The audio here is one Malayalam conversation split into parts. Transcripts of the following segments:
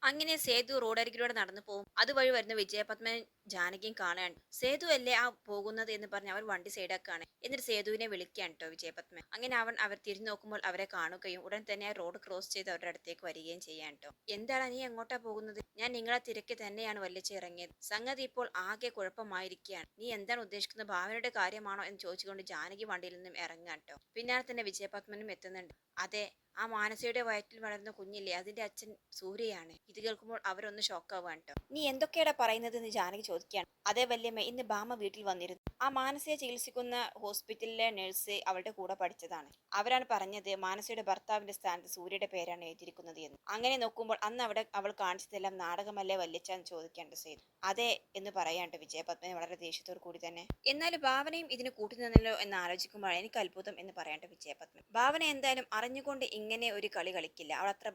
അങ്ങനെ സേതു റോഡരികിലൂടെ നടന്നു പോകും. അതുവഴി വരുന്ന വിജയപത്മൻ ജാനകിയും കാണാൻ സേതു അല്ലേ ആ പോകുന്നത് എന്ന് പറഞ്ഞ് അവർ വണ്ടി സൈഡാക്കാണ്. എന്നിട്ട് സേതുവിനെ വിളിക്കാൻ കേട്ടോ വിജയപത്മൻ. അങ്ങനെ അവർ തിരിഞ്ഞു നോക്കുമ്പോൾ അവരെ കാണുകയും ഉടൻ തന്നെ റോഡ് ക്രോസ് ചെയ്ത് അവരുടെ അടുത്തേക്ക് വരികയും ചെയ്യാൻ കേട്ടോ. എന്താണ് നീ എങ്ങോട്ടാ പോകുന്നത്? ഞാൻ നിങ്ങളെ തിരക്കി തന്നെയാണ് വല്ലിച്ച് ഇറങ്ങിയത്. സംഗതി ഇപ്പോൾ ആകെ കുഴപ്പമായിരിക്കുകയാണ്. നീ എന്താണ് ഉദ്ദേശിക്കുന്നത്? ഭാവനയുടെ കാര്യമാണോ എന്ന് ചോദിച്ചുകൊണ്ട് ജാനകി വണ്ടിയിൽ നിന്നും ഇറങ്ങാൻ കേട്ടോ. പിന്നാലെ തന്നെ വിജയപത്മനും എത്തുന്നുണ്ട്. അതെ, ആ മാനസയുടെ വയറ്റിൽ വളർന്ന കുഞ്ഞില്ലേ, അതിന്റെ അച്ഛൻ സൂര്യയാണ്. ഇത് കേൾക്കുമ്പോൾ അവരൊന്ന് ഷോക്കാവാൻ കേട്ടോ. നീ എന്തൊക്കെയാടാ പറയുന്നത് എന്ന് ജാനകി ചോദിക്കുകയാണ്. അതേ വല്യമ്മ, ഇന്ന് ബാമ വീട്ടിൽ വന്നിരുന്നു. ആ മാനസയെ ചികിത്സിക്കുന്ന ഹോസ്പിറ്റലിലെ നഴ്സ് അവളുടെ കൂടെ പഠിച്ചതാണ്. അവരാണ് പറഞ്ഞത് മാനസയുടെ ഭർത്താവിന്റെ സ്ഥാനത്ത് സൂര്യയുടെ പേരാണ് എഴുതിയിരിക്കുന്നത് എന്ന്. അങ്ങനെ നോക്കുമ്പോൾ അന്ന് അവിടെ അവൾ കാണിച്ചതെല്ലാം നാടകമല്ലേ വല്യച്ചാന്ന് ചോദിക്കേണ്ട സേതു. അതെ എന്ന് പറയാണ്ട് വിജയപത്മനെ വളരെ ദേഷ്യത്തോടു കൂടി തന്നെ. എന്നാലും ഭാവനയും ഇതിന് കൂട്ടുനിന്നല്ലോ എന്ന് ആലോചിക്കുമ്പോഴാണ് എനിക്ക് അത്ഭുതം എന്ന് പറയേണ്ട വിജയപത്മൻ. ഭാവന എന്തായാലും അറിഞ്ഞുകൊണ്ട് ഇങ്ങനെ ഒരു കളി കളിക്കില്ല. അവൾ അത്ര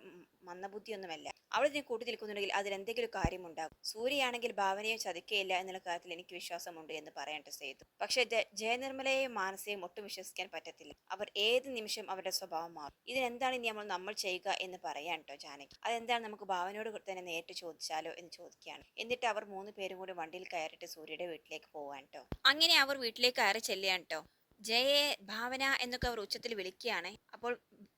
മന്ദബുദ്ധിയൊന്നുമല്ല. അവൾ ഇതിന് കൂട്ടി നിൽക്കുന്നുണ്ടെങ്കിൽ അതിലെന്തെങ്കിലും കാര്യമുണ്ടാകും. സൂര്യയാണെങ്കിൽ ഭാവനയെ ചതിക്കയില്ല എന്നുള്ള കാര്യത്തിൽ എനിക്ക് വിശ്വാസമുണ്ട് എന്ന് പറയേണ്ട സേതു. പക്ഷെ ജയനിർമ്മലയെയും മാനസയെയും ഒട്ടും വിശ്വസിക്കാൻ പറ്റത്തില്ല. അവർ ഏത് നിമിഷം അവരുടെ സ്വഭാവം മാറും. ഇതിനെന്താണ് ഇനി നമ്മൾ ചെയ്യുക എന്ന് പറയാൻ കേട്ടോ ജാനകി. അതെന്താണ്, നമുക്ക് ഭാവനയോട് തന്നെ നേരിട്ട് ചോദിച്ചാലോ എന്ന് ചോദിക്കുകയാണ്. എന്നിട്ട് അവർ 3 പേരും കൂടി വണ്ടിയിൽ കയറിയിട്ട് സൂര്യയുടെ വീട്ടിലേക്ക് പോവാൻ കേട്ടോ. അങ്ങനെ അവർ വീട്ടിലേക്ക് കയറി ചെല്ലുകയാണ് കേട്ടോ. ജയയെ ഭാവന എന്നൊക്കെ അവർ ഉച്ചത്തിൽ വിളിക്കുകയാണ്. അപ്പോൾ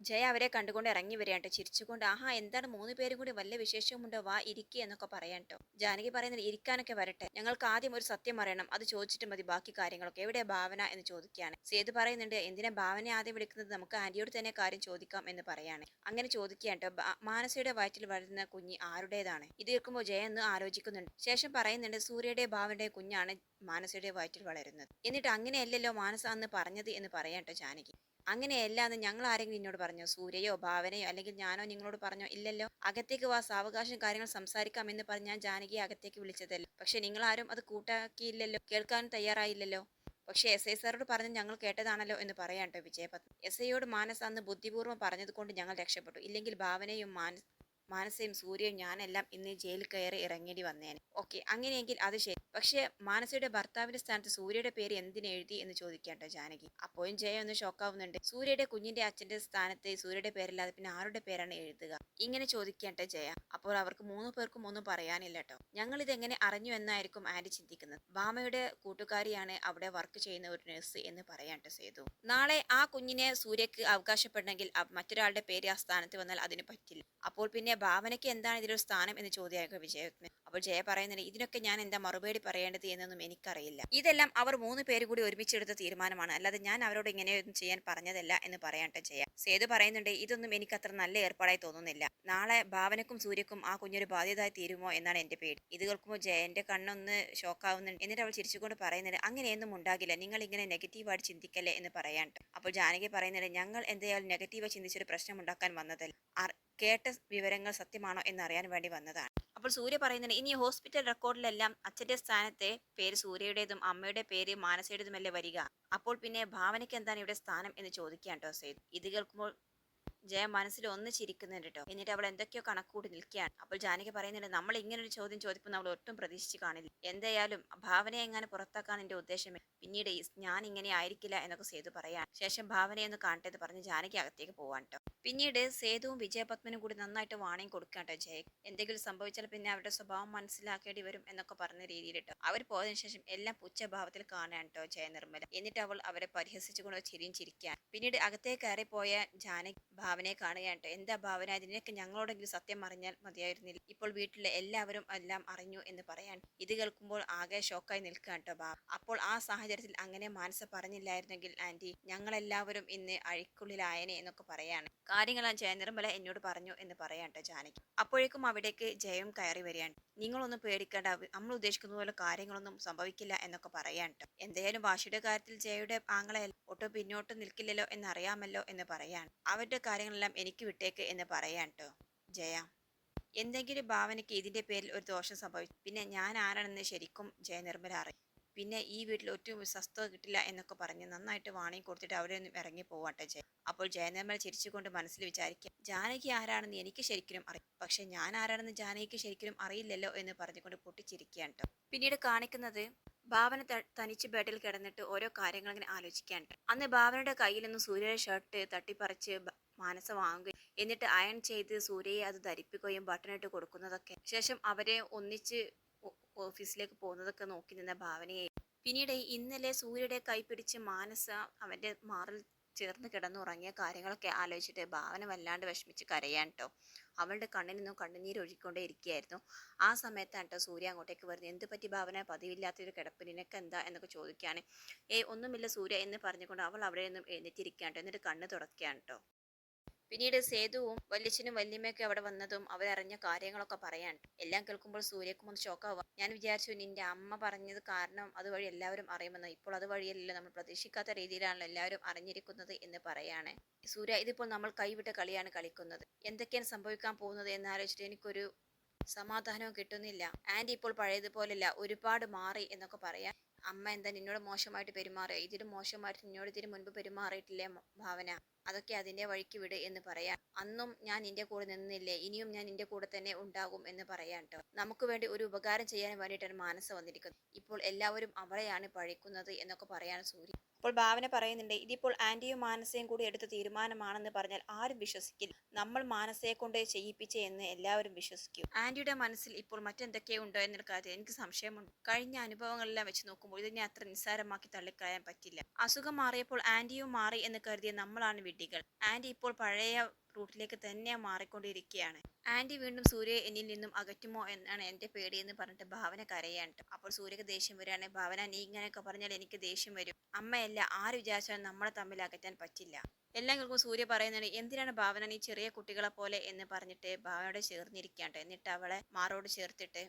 ജയ അവരെ കണ്ടുകൊണ്ട് ഇറങ്ങി വരികയാണ് ചിരിച്ചുകൊണ്ട്. ആഹാ, എന്താണ് 3 പേരും കൂടി വല്ല വിശേഷമുണ്ടോ, വാ ഇരിക്കുക എന്നൊക്കെ പറയാൻ കേട്ടോ. ജാനകി പറയുന്നത് ഇരിക്കാനൊക്കെ വരട്ടെ, ഞങ്ങൾക്ക് ആദ്യം ഒരു സത്യം അറിയണം, അത് ചോദിച്ചിട്ട് മതി ബാക്കി കാര്യങ്ങളൊക്കെ. എവിടെയാ ഭാവന എന്ന് ചോദിക്കുകയാണ്. സേതു പറയുന്നുണ്ട്, എന്തിനാ ഭാവന ആദ്യം വിളിക്കുന്നത്, നമുക്ക് ആന്റിയോട് തന്നെ കാര്യം ചോദിക്കാം എന്ന് പറയാണ്. അങ്ങനെ ചോദിക്കുകയാണ് കേട്ടോ, മാനസയുടെ വയറ്റിൽ വളരുന്ന കുഞ്ഞ് ആരുടേതാണ്? ഇത് കേൾക്കുമ്പോൾ ജയ ഒന്ന് ആലോചിക്കുന്നുണ്ട്. ശേഷം പറയുന്നുണ്ട്, സൂര്യയുടെ ഭാവന്റെ കുഞ്ഞാണ് മാനസയുടെ വയറ്റിൽ വളരുന്നത്. എന്നിട്ട് അങ്ങനെയല്ലല്ലോ മാനസ അന്ന് പറഞ്ഞത് എന്ന് പറയാൻ കേട്ടോ ജാനകി. അങ്ങനെയല്ല എന്ന് ഞങ്ങൾ ആരെങ്കിലും എന്നോട് പറഞ്ഞോ? സൂര്യയോ ഭാവനയോ അല്ലെങ്കിൽ ഞാനോ നിങ്ങളോട് പറഞ്ഞോ? ഇല്ലല്ലോ. അകത്തേക്ക് വാ, സാവകാശം കാര്യങ്ങൾ സംസാരിക്കാം എന്ന് പറഞ്ഞ് ഞാൻ ജാനകിയെ അകത്തേക്ക് വിളിച്ചതല്ലോ. പക്ഷെ നിങ്ങൾ ആരും അത് കൂട്ടാക്കിയില്ലല്ലോ, കേൾക്കാനും തയ്യാറായില്ലല്ലോ. പക്ഷെ SI സാറോട് പറഞ്ഞ് ഞങ്ങൾ കേട്ടതാണല്ലോ എന്ന് പറയാൻ കേട്ടോ വിജയപത്മൻ. SIയോട് മാനസ അന്ന് ബുദ്ധിപൂർവ്വം പറഞ്ഞത് കൊണ്ട് ഞങ്ങൾ രക്ഷപ്പെട്ടു. ഇല്ലെങ്കിൽ ഭാവനയും മാനസയും സൂര്യയും ഞാനെല്ലാം ഇന്ന് ജയിലിൽ കയറി ഇറങ്ങേണ്ടി വന്നേനെ. ഓക്കെ, അങ്ങനെയെങ്കിൽ അത് ശരി. പക്ഷെ മാനസയുടെ ഭർത്താവിന്റെ സ്ഥാനത്ത് സൂര്യയുടെ പേര് എന്തിനു എഴുതി എന്ന് ചോദിക്കാട്ടോ ജാനകി. അപ്പോഴും ജയ ഒന്ന് ഷോക്കാവുന്നുണ്ട്. സൂര്യയുടെ കുഞ്ഞിന്റെ അച്ഛന്റെ സ്ഥാനത്ത് സൂര്യയുടെ പേരല്ലാതെ പിന്നെ ആരുടെ പേരാണ് എഴുതുക? ഇങ്ങനെ ചോദിക്കാട്ടോ ജയ. അപ്പോൾ അവർക്ക് 3 പേർക്കും ഒന്നും പറയാനില്ല കേട്ടോ. ഞങ്ങൾ ഇതെങ്ങനെ അറിഞ്ഞു എന്നായിരിക്കും ആന്റി ചിന്തിക്കുന്നത്. ഭാമയുടെ കൂട്ടുകാരിയാണ് അവിടെ വർക്ക് ചെയ്യുന്ന ഒരു നഴ്സ് എന്ന് പറയാട്ടോ സേതു. നാളെ ആ കുഞ്ഞിനെ സൂര്യക്ക് അവകാശപ്പെടണമെങ്കിൽ മറ്റൊരാളുടെ പേര് ആ സ്ഥാനത്ത് വന്നാൽ അതിന് പറ്റില്ല. അപ്പോൾ പിന്നെ ഭാവനയ്ക്ക് എന്താണ് ഇതിലൊരു സ്ഥാനം എന്ന് ചോദ്യമാക്കുക വിജയത്തിന്. അപ്പോൾ ജയ പറയുന്നുണ്ട്, ഇതിനൊക്കെ ഞാൻ എന്താ മറുപടി പറയേണ്ടത് എന്നൊന്നും എനിക്കറിയില്ല. ഇതെല്ലാം അവർ 3 പേര് കൂടി ഒരുമിച്ചെടുത്ത തീരുമാനമാണ്, അല്ലാതെ ഞാൻ അവരോട് ഇങ്ങനെയൊന്നും ചെയ്യാൻ പറഞ്ഞതല്ല എന്ന് പറയാട്ടെ ജയ. സേതു പറയുന്നുണ്ട്, ഇതൊന്നും എനിക്ക് അത്ര നല്ല ഏർപ്പാടായി തോന്നുന്നില്ല. നാളെ ഭാവനക്കും സൂര്യക്കും ആ കുഞ്ഞൊരു ബാധ്യതയായി തീരുമോ എന്നാണ് എന്റെ പേടി. ഇത് കേൾക്കുമ്പോൾ ജയന്റെ കണ്ണൊന്ന് ഷോക്കാവുന്നുണ്ട്. എന്നിട്ട് അവൾ ചിരിച്ചുകൊണ്ട് പറയുന്നുണ്ട്, അങ്ങനെയൊന്നും ഉണ്ടാകില്ല, നിങ്ങൾ ഇങ്ങനെ നെഗറ്റീവായിട്ട് ചിന്തിക്കല്ലേ എന്ന് പറയാണ്ട്. അപ്പോൾ ജാനകി പറയുന്നുണ്ട്, ഞങ്ങൾ എന്തായാലും നെഗറ്റീവായി ചിന്തിച്ചൊരു പ്രശ്നം ഉണ്ടാക്കാൻ വന്നതല്ല, കേട്ട വിവരങ്ങൾ സത്യമാണോ എന്നറിയാൻ വേണ്ടി വന്നതാണ്. അപ്പോൾ സൂര്യ പറയുന്നുണ്ട്, ഇനി ഹോസ്പിറ്റൽ റെക്കോർഡിലെല്ലാം അച്ഛന്റെ സ്ഥാനത്തെ പേര് സൂര്യയുടേതും അമ്മയുടെ പേര് മാനസയുടേതുമല്ലേ വരിക. അപ്പോൾ പിന്നെ ഭാവനയ്ക്ക് എന്താണ് ഇവിടെ സ്ഥാനം എന്ന് ചോദിക്കാൻ കേട്ടോ സേതു. ഇത് കേൾക്കുമ്പോൾ ജയ മനസ്സിൽ ഒന്ന് ചിരിക്കുന്നുണ്ട് കേട്ടോ. എന്നിട്ട് അവൾ എന്തൊക്കെയോ കണക്കൂടി നിൽക്കുകയാണ്. അപ്പോൾ ജാനകി പറയുന്നുണ്ട്, നമ്മൾ ഇങ്ങനൊരു ചോദ്യം ചോദിക്കുമ്പോൾ നമ്മൾ ഒട്ടും പ്രതീക്ഷിച്ച് കാണില്ല. എന്തായാലും ഭാവനയെ എങ്ങനെ പുറത്താക്കാൻ എന്റെ ഉദ്ദേശമേ. പിന്നീട് ഞാൻ ഇങ്ങനെ ആയിരിക്കില്ല എന്നൊക്കെ സേതു പറയാൻ. ശേഷം ഭാവനയൊന്ന് കാണട്ടെ പറഞ്ഞ് ജാനകി അകത്തേക്ക് പോവാൻ കേട്ടോ. പിന്നീട് സേതുവും വിജയപത്മനും കൂടി നന്നായിട്ട് വാണിംഗ് കൊടുക്കാൻ കേട്ടോ ജയ. എന്തെങ്കിലും സംഭവിച്ചാൽ പിന്നെ അവരുടെ സ്വഭാവം മനസ്സിലാക്കേണ്ടി വരും എന്നൊക്കെ പറഞ്ഞ രീതിയിൽ കേട്ടോ. അവർ പോയതിനു ശേഷം എല്ലാം പുച്ഛഭാവത്തിൽ കാണാൻ കേട്ടോ ജയ നിർമ്മല. എന്നിട്ട് അവൾ അവരെ പരിഹസിച്ചുകൊണ്ട് ചിരിയും ചിരിക്കാൻ. പിന്നീട് അകത്തേക്ക് കയറി പോയ ജാനകി ഭാവനയെ കാണുകയാണ്. എന്താ ഭാവന, ഇതിനൊക്കെ ഞങ്ങളോടെങ്കിലും സത്യം അറിഞ്ഞാൽ മതിയായിരുന്നില്ല. ഇപ്പോൾ വീട്ടിലെ എല്ലാവരും എല്ലാം അറിഞ്ഞു എന്ന് പറയാൻ. ഇത് കേൾക്കുമ്പോൾ ആകെ ഷോക്കായി നിൽക്കുകയാണ് കേട്ടോ ഭാവ. അപ്പോൾ ആ സാഹചര്യത്തിൽ അങ്ങനെ മാനസ പറഞ്ഞില്ലായിരുന്നെങ്കിൽ ആന്റി ഞങ്ങളെല്ലാവരും ഇന്ന് അഴിക്കുള്ളിലായനെ എന്നൊക്കെ പറയാണ്. കാര്യങ്ങളെല്ലാം ജയനിർമ്മല എന്നോട് പറഞ്ഞു എന്ന് പറയാൻ കേട്ടോ ജാനകി. അപ്പോഴേക്കും അവിടേക്ക് ജയം കയറി വരികയാണ്. നിങ്ങളൊന്നും പേടിക്കേണ്ട, നമ്മൾ ഉദ്ദേശിക്കുന്ന പോലെ കാര്യങ്ങളൊന്നും സംഭവിക്കില്ല എന്നൊക്കെ പറയാൻ കേട്ടോ. എന്തായാലും വാശിയുടെ കാര്യത്തിൽ ജയയുടെ ആങ്ങളെ ഒട്ടും പിന്നോട്ട് നിൽക്കില്ലല്ലോ എന്നറിയാമല്ലോ എന്ന് പറയാണ്. അവരുടെ കാര്യങ്ങളെല്ലാം എനിക്ക് വിട്ടേക്ക് എന്ന് പറയാൻ കേട്ടോ ജയ. എന്തെങ്കിലും ഭാവനയ്ക്ക് ഇതിന്റെ പേരിൽ ഒരു ദോഷം സംഭവിച്ചു പിന്നെ ഞാൻ ആരാണെന്ന് ശരിക്കും ജയനിർമ്മല അറിയും. പിന്നെ ഈ വീട്ടിൽ ഒട്ടും സ്വസ്ഥത കിട്ടില്ല എന്നൊക്കെ പറഞ്ഞ് നന്നായിട്ട് വാണിയും കൊടുത്തിട്ട് അവിടെ നിന്നും ഇറങ്ങി പോവാട്ടെ ജയ. അപ്പോൾ ജയനിർമ്മല ചിരിച്ചുകൊണ്ട് മനസ്സിൽ വിചാരിക്കുക, ജാനകി ആരാണെന്ന് എനിക്ക് ശരിക്കും അറിയും, പക്ഷെ ഞാൻ ആരാണെന്ന് ജാനകിക്ക് ശരിക്കും അറിയില്ലല്ലോ എന്ന് പറഞ്ഞുകൊണ്ട് പൊട്ടിച്ചിരിക്കുകയാണ് കേട്ടോ. പിന്നീട് കാണിക്കുന്നത് ഭാവന തനിച്ച് ബെഡിൽ കിടന്നിട്ട് ഓരോ കാര്യങ്ങൾ ഇങ്ങനെ ആലോചിക്കാൻ. അന്ന് ഭാവനയുടെ കയ്യിൽ നിന്ന് സൂര്യയുടെ ഷർട്ട് തട്ടിപ്പറിച്ച് മാനസ വാങ്ങുകയും എന്നിട്ട് അയൺ ചെയ്ത് സൂര്യയെ അത് ധരിപ്പിക്കുകയും ബട്ടണിട്ട് കൊടുക്കുന്നതൊക്കെ. ശേഷം അവരെ ഒന്നിച്ച് ഓഫീസിലേക്ക് പോകുന്നതൊക്കെ നോക്കി നിന്ന ഭാവനയെ പിന്നീട് ഇന്നലെ സൂര്യയുടെ കൈ പിടിച്ച് മാനസ അവന്റെ മാറിൽ ചേർന്ന് കിടന്നുറങ്ങിയ കാര്യങ്ങളൊക്കെ ആലോചിച്ചിട്ട് ഭാവന വല്ലാണ്ട് വിഷമിച്ച് കരയാൻ കേട്ടോ. അവളുടെ കണ്ണിൽ നിന്നും കണ്ണുനീര് ഒഴുകിക്കൊണ്ടേ ഇരിക്കുകയായിരുന്നു. ആ സമയത്താണ് കേട്ടോ സൂര്യ അങ്ങോട്ടേക്ക് വരുന്നത്. എന്ത് പറ്റി ഭാവന, പതിവില്ലാത്തൊരു കിടപ്പ്, നിനക്ക് എന്താ എന്നൊക്കെ ചോദിക്കുകയാണ്. ഒന്നുമില്ല സൂര്യ എന്ന് പറഞ്ഞുകൊണ്ട് അവൾ അവിടെ നിന്നും എഴുന്നേറ്റിരിക്കുകയാണ്. എന്നിട്ട് കണ്ണ് തുടക്കുകയാണ് കേട്ടോ. പിന്നീട് സേതുവും വല്യച്ഛനും വല്യമ്മയൊക്കെ അവിടെ വന്നതും അവരറിഞ്ഞ കാര്യങ്ങളൊക്കെ പറയാൻ. എല്ലാം കേൾക്കുമ്പോൾ സൂര്യക്കും ഒന്ന് ഷോക്കാവാം. ഞാൻ വിചാരിച്ചു നിന്റെ അമ്മ പറഞ്ഞത് കാരണം അതുവഴി എല്ലാവരും അറിയുമെന്ന്. ഇപ്പോൾ അതുവഴിയല്ല, നമ്മൾ പ്രതീക്ഷിക്കാത്ത രീതിയിലാണല്ലോ എല്ലാവരും അറിഞ്ഞിരിക്കുന്നത് എന്ന് പറയാണ്. സൂര്യ, ഇതിപ്പോൾ നമ്മൾ കൈവിട്ട കളിയാണ് കളിക്കുന്നത്. എന്തൊക്കെയാണ് സംഭവിക്കാൻ പോകുന്നത് എന്നാലോചിച്ചിട്ട് എനിക്കൊരു സമാധാനവും കിട്ടുന്നില്ല. ആന്റി ഇപ്പോൾ പഴയതുപോലല്ല, ഒരുപാട് മാറി എന്നൊക്കെ പറയാൻ. അമ്മ എന്താ നിന്നോട് മോശമായിട്ട് പെരുമാറിയോ? ഇതിലും മോശമായിട്ട് നിന്നോട് ഇതിന് മുൻപ് പെരുമാറിയിട്ടില്ലേ ഭാവന? അതൊക്കെ അതിന്റെ വഴിക്ക് വിട് എന്ന് പറയാൻ. അന്നും ഞാൻ നിന്റെ കൂടെ നിന്നില്ലേ, ഇനിയും ഞാൻ നിന്റെ കൂടെ തന്നെ ഉണ്ടാകും എന്ന് പറയാൻ കേട്ടോ. നമുക്ക് വേണ്ടി ഒരു ഉപകാരം ചെയ്യാൻ വേണ്ടിയിട്ടാണ് മാനസ വന്നിരിക്കുന്നത്. ഇപ്പോൾ എല്ലാവരും അവളെയാണ് പഴിക്കുന്നത് എന്നൊക്കെ പറയാൻ സൂര്യ. അപ്പോൾ ഭാവന പറയുന്നുണ്ട്, ഇതിപ്പോൾ ആന്റിയും മാനസയും കൂടി എടുത്ത തീരുമാനമാണെന്ന് പറഞ്ഞാൽ ആരും വിശ്വസിക്കില്ല. നമ്മൾ മാനസയെ കൊണ്ട് ചെയ്യിപ്പിച്ചേ എന്ന് എല്ലാവരും വിശ്വസിക്കും. ആന്റിയുടെ മനസ്സിൽ ഇപ്പോൾ മറ്റെന്തൊക്കെയോ ഉണ്ടോ എന്നൊരു കാര്യം എനിക്ക് സംശയമുണ്ട്. കഴിഞ്ഞ അനുഭവങ്ങളെല്ലാം വെച്ച് നോക്കുമ്പോൾ ഇതിനെ അത്ര നിസ്സാരമാക്കി തള്ളിക്കളയാൻ പറ്റില്ല. അസുഖം മാറിയപ്പോൾ ആന്റിയും മാറി എന്ന് കരുതിയ നമ്മളാണ് വിഡ്ഢികൾ. ആന്റി ഇപ്പോൾ പഴയ റൂട്ടിലേക്ക് തന്നെ മാറിക്കൊണ്ടിരിക്കുകയാണ്. ആന്റി വീണ്ടും സൂര്യയെ എന്നിൽ നിന്നും അകറ്റുമോ എന്നാണ് എന്റെ പേടി എന്ന് പറഞ്ഞിട്ട് ഭാവന കരയാണ്. അപ്പോൾ സൂര്യക്ക് ദേഷ്യം വരികയാണ്. ഭാവന, നീ ഇങ്ങനെയൊക്കെ പറഞ്ഞാൽ എനിക്ക് ദേഷ്യം വരും. അമ്മയല്ല, ആര് വിചാരിച്ചാലും നമ്മളെ തമ്മിൽ അകറ്റാൻ പറ്റില്ല. എല്ലാം കേൾക്കും സൂര്യ പറയുന്നത്, എന്തിനാണ് ഭാവന നീ ചെറിയ കുട്ടികളെ പോലെ എന്ന് പറഞ്ഞിട്ട് ഭാവനയോട് ചേർന്നിരിക്കാണ്ട്. എന്നിട്ട് അവളെ മാറോട് ചേർത്തിട്ട്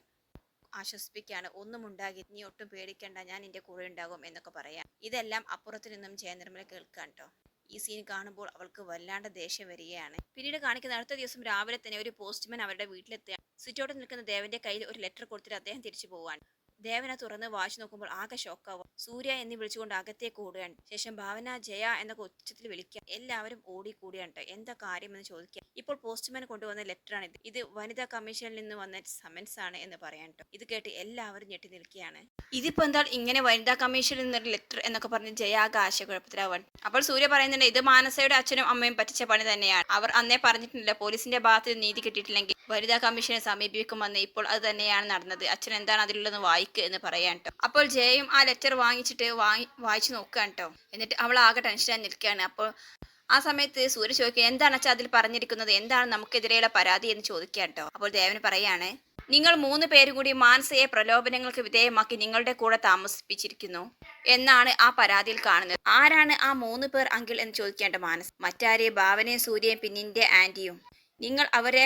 ആശ്വസിപ്പിക്കുകയാണ്. ഒന്നും ഉണ്ടാകി, നീ ഒട്ടും പേടിക്കണ്ട, ഞാൻ നിന്റെ കൂടെ ഉണ്ടാകും എന്നൊക്കെ പറയാം. ഇതെല്ലാം അപ്പുറത്തു നിന്നും ജയനിർമ്മല കേൾക്കാൻ കേട്ടോ. ഈ സീൻ കാണുമ്പോൾ അവൾക്ക് വല്ലാണ്ട് ദേഷ്യം വരികയാണ്. പിന്നീട് കാണിക്കുന്ന അടുത്ത ദിവസം രാവിലെ തന്നെ ഒരു പോസ്റ്റ്മാൻ അവരുടെ വീട്ടിലെത്തുകയാണ്. സ്വിറ്റോട്ട് നിൽക്കുന്ന ദേവന്റെ കയ്യിൽ ഒരു ലെറ്റർ കൊടുത്തിട്ട് അദ്ദേഹം തിരിച്ചു പോവാൻ. ദേവനെ തുറന്ന് വായിച്ചു നോക്കുമ്പോൾ ആകെ ഷോക്കാവും. സൂര്യ എന്ന് വിളിച്ചുകൊണ്ട് അകത്തേക്ക് ഓടുകയാണ്. ശേഷം ഭാവന, ജയ എന്നൊക്കെ ഉച്ചത്തിൽ വിളിക്കുക. എല്ലാവരും ഓടിക്കൂടിയാണ്. എന്താ കാര്യമെന്ന് ചോദിക്കുക. ഇപ്പോൾ പോസ്റ്റ്മാൻ കൊണ്ടുവന്ന ലെറ്ററാണിത്. ഇത് വനിതാ കമ്മീഷനിൽ നിന്ന് വന്ന സമൻസ് ആണ് എന്ന് പറയാൻ കേട്ടോ. ഇത് കേട്ട് എല്ലാവരും ഞെട്ടി നിൽക്കുകയാണ്. ഇതിപ്പോ എന്താ ഇങ്ങനെ വനിതാ കമ്മീഷനിൽ നിന്നൊരു ലെറ്റർ എന്നൊക്കെ പറഞ്ഞ് ജയ ആകെ ആശയക്കുഴപ്പത്തിലാവാൻ. അപ്പോൾ സൂര്യ പറയുന്നുണ്ട്, ഇത് മാനസയുടെ അച്ഛനും അമ്മയും പറ്റിച്ച പണി തന്നെയാണ്. അവർ അന്നേ പറഞ്ഞിട്ടില്ല, പോലീസിന്റെ ഭാഗത്ത് നീതി കിട്ടിയിട്ടില്ലെങ്കിൽ വനിതാ കമ്മീഷനെ സമീപിക്കുമെന്ന്. ഇപ്പോൾ അത് തന്നെയാണ് നടന്നത്. അച്ഛൻ എന്താണ് അതിലുള്ളതെന്ന് വായിക്കുക എന്ന് പറയാൻ കേട്ടോ. അപ്പോൾ ജയയും ആ ലെറ്റർ വാങ്ങിച്ചിട്ട് വായിച്ചു നോക്കുകയാണ് കേട്ടോ. എന്നിട്ട് അവൾ ആകെ ടെൻഷനായി നിൽക്കുകയാണ്. അപ്പോൾ ആ സമയത്ത് സൂര്യ ചോദിക്കുക, എന്താണ് അച്ഛാ അതിൽ പറഞ്ഞിരിക്കുന്നത്, എന്താണ് നമുക്കെതിരെയുള്ള പരാതി എന്ന് ചോദിക്കുകയാണ് കേട്ടോ. അപ്പോൾ ദേവന് പറയാണ്, നിങ്ങൾ 3 പേരും കൂടി മാനസയെ പ്രലോഭനങ്ങൾക്ക് വിധേയമാക്കി നിങ്ങളുടെ കൂടെ താമസിപ്പിച്ചിരിക്കുന്നു എന്നാണ് ആ പരാതിയിൽ കാണുന്നത്. ആരാണ് ആ 3 പേർ അങ്കിൾ എന്ന് ചോദിക്കേണ്ട മാനസ്. മറ്റാരെ, ഭാവനയും സൂര്യയും പിന്നിന്റെ ആന്റിയും. നിങ്ങൾ അവരെ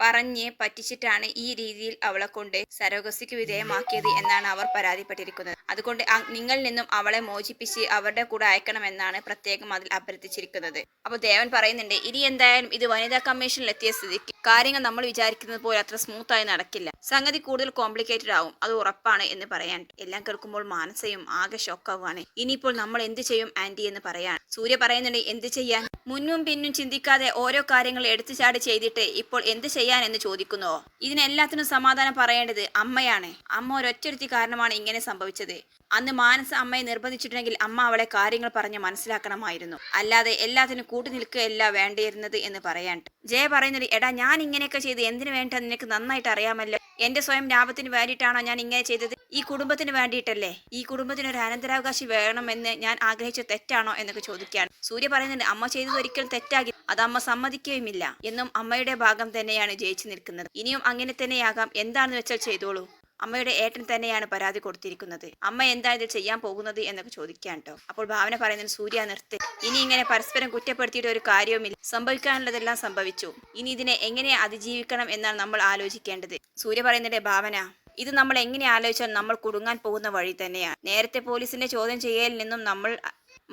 പറഞ്ഞ് പറ്റിച്ചിട്ടാണ് ഈ രീതിയിൽ അവളെ കൊണ്ട് സരോഗസിക്ക് വിധേയമാക്കിയത് എന്നാണ് അവർ പരാതിപ്പെട്ടിരിക്കുന്നത്. അതുകൊണ്ട് നിങ്ങളിൽ നിന്നും അവളെ മോചിപ്പിച്ച് അവരുടെ കൂടെ അയക്കണമെന്നാണ് പ്രത്യേകം അതിൽ അഭ്യർത്ഥിച്ചിരിക്കുന്നത്. അപ്പോൾ ദേവൻ പറയുന്നുണ്ട്, ഇനി എന്തായാലും ഇത് വനിതാ കമ്മീഷനിൽ എത്തിയ സ്ഥിതിക്ക് കാര്യങ്ങൾ നമ്മൾ വിചാരിക്കുന്നത് പോലെ അത്ര സ്മൂത്തായി നടക്കില്ല. സംഗതി കൂടുതൽ കോംപ്ലിക്കേറ്റഡ് ആവും, അത് ഉറപ്പാണ് എന്ന് പറയാൻ. എല്ലാം കേൾക്കുമ്പോൾ മാനസയും ആകെ ഷോക്കാവുകയാണ്. ഇനിയിപ്പോൾ നമ്മൾ എന്ത് ചെയ്യും ആന്റി എന്ന് പറയാൻ. സൂര്യ പറയുന്നുണ്ട്, എന്ത് ചെയ്യാൻ? മുന്നും പിന്നും ചിന്തിക്കാതെ ഓരോ കാര്യങ്ങൾ എടുത്തു ചാടി ചെയ്തിട്ട് ഇപ്പോൾ എന്ത് ചെയ്യാൻ എന്ന് ചോദിക്കുന്നുവോ? ഇതിനെല്ലാത്തിനും സമാധാനം പറയേണ്ടത് അമ്മയാണ്. അമ്മ ഒരൊറ്റൊരുത്തി കാരണമാണ് ഇങ്ങനെ സംഭവിച്ചത്. അന്ന് മാനസ അമ്മയെ നിർബന്ധിച്ചിട്ടുണ്ടെങ്കിൽ അമ്മ അവളെ കാര്യങ്ങൾ പറഞ്ഞ് മനസ്സിലാക്കണമായിരുന്നു. അല്ലാതെ എല്ലാത്തിനും കൂട്ടി നിൽക്കുകയല്ല വേണ്ടിയിരുന്നത് എന്ന് പറയാൻ. ജയ പറയുന്നത്, എടാ ഞാൻ ഇങ്ങനെയൊക്കെ ചെയ്ത് എന്തിനു വേണ്ട നിനക്ക് നന്നായിട്ട് അറിയാമല്ലോ. എന്റെ സ്വയം ലാഭത്തിന് വേണ്ടിയിട്ടാണോ ഞാൻ ഇങ്ങനെ ചെയ്തത്? ഈ കുടുംബത്തിന് വേണ്ടിയിട്ടല്ലേ? ഈ കുടുംബത്തിന് ഒരു അനന്തരാവകാശി വേണമെന്ന് ഞാൻ ആഗ്രഹിച്ച തെറ്റാണോ എന്നൊക്കെ ചോദിക്കുകയാണ്. സൂര്യ പറയുന്നുണ്ട്, അമ്മ ചെയ്തത് ഒരിക്കലും തെറ്റാകി, അത് അമ്മ സമ്മതിക്കുകയുമില്ല എന്നും അമ്മയുടെ ഭാഗം തന്നെയാണ് ജയിച്ചു നിൽക്കുന്നത്. ഇനിയും അങ്ങനെ തന്നെയാകാം, എന്താണെന്ന് വെച്ചാൽ ചെയ്തോളൂ. അമ്മയുടെ ഏട്ടൻ തന്നെയാണ് പരാതി കൊടുത്തിരിക്കുന്നത്. അമ്മ എന്താ ഇത് ചെയ്യാൻ പോകുന്നത് എന്നൊക്കെ ചോദിക്കാൻ കേട്ടോ. അപ്പോൾ ഭാവന പറയുന്നത്, സൂര്യ നിർത്ത്, ഇനി ഇങ്ങനെ പരസ്പരം കുറ്റപ്പെടുത്തിയിട്ട് ഒരു കാര്യവുമില്ല. സംഭവിക്കാനുള്ളതെല്ലാം സംഭവിച്ചു. ഇനി ഇതിനെ എങ്ങനെ അതിജീവിക്കണം എന്നാണ് നമ്മൾ ആലോചിക്കേണ്ടത്. സൂര്യ പറയുന്നുണ്ട്, ഭാവന, ഇത് നമ്മൾ എങ്ങനെ ആലോചിച്ചാൽ നമ്മൾ കുടുങ്ങാൻ പോകുന്ന വഴി തന്നെയാണ്. നേരത്തെ പോലീസിന്റെ ചോദ്യം ചെയ്യലിൽ നിന്നും നമ്മൾ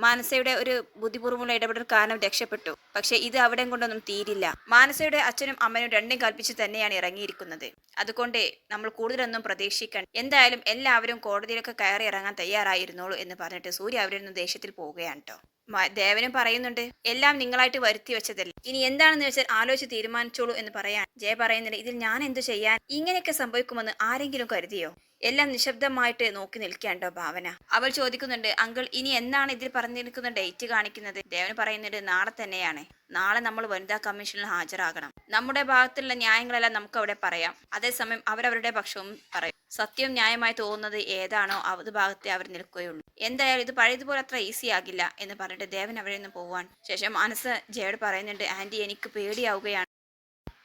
മാനസയുടെ ഒരു ബുദ്ധിപൂർവ്വമുള്ള ഇടപെടൽ കാരണം രക്ഷപ്പെട്ടു. പക്ഷെ ഇത് അവിടെ കൊണ്ടൊന്നും തീരില്ല. മാനസയുടെ അച്ഛനും അമ്മയും രണ്ടും കൽപ്പിച്ച് തന്നെയാണ് ഇറങ്ങിയിരിക്കുന്നത്. അതുകൊണ്ട് നമ്മൾ കൂടുതലൊന്നും പ്രതീക്ഷിക്കണം. എന്തായാലും എല്ലാവരും കോടതിയിലൊക്കെ കയറി ഇറങ്ങാൻ തയ്യാറായിരുന്നോളൂ എന്ന് പറഞ്ഞിട്ട് സൂര്യ അവരിൽ നിന്ന് ദേഷ്യത്തിൽ പോവുകയാണ് കേട്ടോ. ദേവനും പറയുന്നുണ്ട്, എല്ലാം നിങ്ങളായിട്ട് വരുത്തി വെച്ചതല്ലേ, ഇനി എന്താണെന്ന് വെച്ചാൽ ആലോചിച്ച് തീരുമാനിച്ചോളൂ എന്ന് പറയാൻ. ജയ പറയുന്നുണ്ട്, ഇതിൽ ഞാൻ എന്തു ചെയ്യാൻ? ഇങ്ങനെയൊക്കെ സംഭവിക്കുമെന്ന് ആരെങ്കിലും കരുതിയോ? എല്ലാം നിശബ്ദമായിട്ട് നോക്കി നിൽക്കാണ്ടോ ഭാവന. അവൾ ചോദിക്കുന്നുണ്ട്, അങ്കിൾ ഇനി എന്നാണ് ഇതിൽ പറഞ്ഞിരിക്കുന്ന ഡേറ്റ് കാണിക്കുന്നത്? ദേവൻ പറയുന്നുണ്ട്, നാളെ തന്നെയാണ്. നാളെ നമ്മൾ വനിതാ കമ്മീഷനിൽ ഹാജരാകണം. നമ്മുടെ ഭാഗത്തുള്ള ന്യായങ്ങളെല്ലാം നമുക്ക് അവിടെ പറയാം. അതേസമയം അവരവരുടെ പക്ഷവും പറയും. സത്യവും ന്യായമായി തോന്നുന്നത് ഏതാണോ അത് ഭാഗത്തെ അവർ നിൽക്കുകയുള്ളൂ. എന്തായാലും ഇത് പഴയതുപോലെ അത്ര ഈസി ആകില്ല എന്ന് പറഞ്ഞിട്ട് ദേവൻ അവിടെ നിന്ന് പോവാൻ. ശേഷം മനസ്സ് ജയോട് പറയുന്നുണ്ട്, ആന്റി എനിക്ക് പേടിയാവുകയാണ്.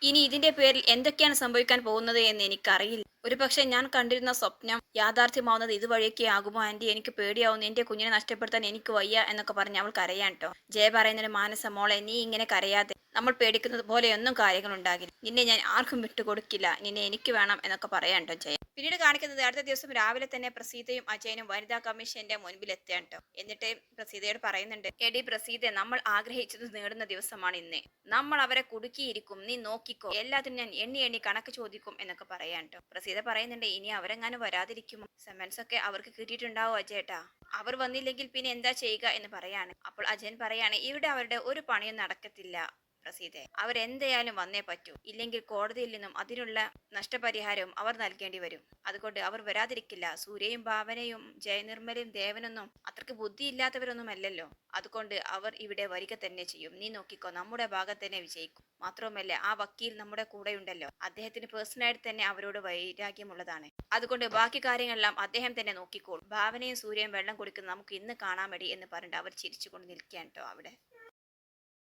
ഇനി ഇതിന്റെ പേരിൽ എന്തൊക്കെയാണ് സംഭവിക്കാൻ പോകുന്നത് എന്ന് എനിക്കറിയില്ല. ഒരുപക്ഷെ ഞാൻ കണ്ടിരുന്ന സ്വപ്നം യാഥാർത്ഥ്യമാവുന്നത് ഇതുവഴിയൊക്കെ ആകുമോ ആന്റി? എനിക്ക് പേടിയാവുന്നു. എന്റെ കുഞ്ഞിനെ നഷ്ടപ്പെടുത്താൻ എനിക്ക് വയ്യ എന്നൊക്കെ പറഞ്ഞ് അവൾ കരയാൻ കേട്ടോ. ജയ പറയുന്നൊരു, മാനസ മോളെ നീ ഇങ്ങനെ കരയാതെ. നമ്മൾ പേടിക്കുന്നത് പോലെയൊന്നും കാര്യങ്ങൾ ഉണ്ടാകില്ല. നിന്നെ ഞാൻ ആർക്കും വിട്ടുകൊടുക്കില്ല. നിന്നെ എനിക്ക് വേണം എന്നൊക്കെ പറയാൻ കേട്ടോ ജയ. പിന്നീട് കാണിക്കുന്നത് അടുത്ത ദിവസം രാവിലെ തന്നെ പ്രസീതയും അജയനും വനിതാ കമ്മീഷന്റെ മുൻപിൽ എത്തുകയാണ് കേട്ടോ. എന്നിട്ട് പ്രസീതയോട് പറയുന്നുണ്ട്, എടി പ്രസീത, നമ്മൾ ആഗ്രഹിച്ചത് നേടുന്ന ദിവസമാണ് ഇന്ന്. നമ്മൾ അവരെ കുടുക്കിയിരിക്കും, നീ നോക്കിക്കോ. എല്ലാത്തിനും ഞാൻ എണ്ണി എണ്ണി കണക്ക് ചോദിക്കും എന്നൊക്കെ പറയാൻ കേട്ടോ. പ്രസീത പറയുന്നുണ്ട്, ഇനി അവരെങ്ങാനും വരാതിരിക്കുമോ? സെമൻസ് ഒക്കെ അവർക്ക് കിട്ടിയിട്ടുണ്ടാവോ അജയേട്ടാ? അവർ വന്നില്ലെങ്കിൽ പിന്നെ എന്താ ചെയ്യുക എന്ന് പറയാണ്. അപ്പോൾ അജയൻ പറയാണ്, ഇവിടെ അവരുടെ ഒരു പണിയും നടക്കത്തില്ല പ്രസീതെ. അവരെന്തായാലും വന്നേ പറ്റൂ. ഇല്ലെങ്കിൽ കോടതിയിൽ നിന്നും അതിനുള്ള നഷ്ടപരിഹാരവും അവർ നൽകേണ്ടി വരും. അതുകൊണ്ട് അവർ വരാതിരിക്കില്ല. സൂര്യയും ഭാവനയും ജയനിർമ്മലയും ദേവനൊന്നും അത്രക്ക് ബുദ്ധിയില്ലാത്തവരൊന്നും അല്ലല്ലോ. അതുകൊണ്ട് അവർ ഇവിടെ വരിക തന്നെ ചെയ്യും. നീ നോക്കിക്കോ, നമ്മുടെ ഭാഗം തന്നെ വിജയിക്കും. മാത്രവുമല്ല, ആ വക്കീൽ നമ്മുടെ കൂടെയുണ്ടല്ലോ. അദ്ദേഹത്തിന് പേഴ്സണലായിട്ട് തന്നെ അവരോട് വൈരാഗ്യമുള്ളതാണ്. അതുകൊണ്ട് ബാക്കി കാര്യങ്ങളെല്ലാം അദ്ദേഹം തന്നെ നോക്കിക്കോളും. ഭാവനയും സൂര്യയും വെള്ളം കുടിക്കുന്നത് നമുക്ക് ഇന്ന് കാണാൻ മതി എന്ന് പറഞ്ഞിട്ട് അവർ ചിരിച്ചുകൊണ്ട് നിൽക്കുകയാണ് കേട്ടോ അവിടെ.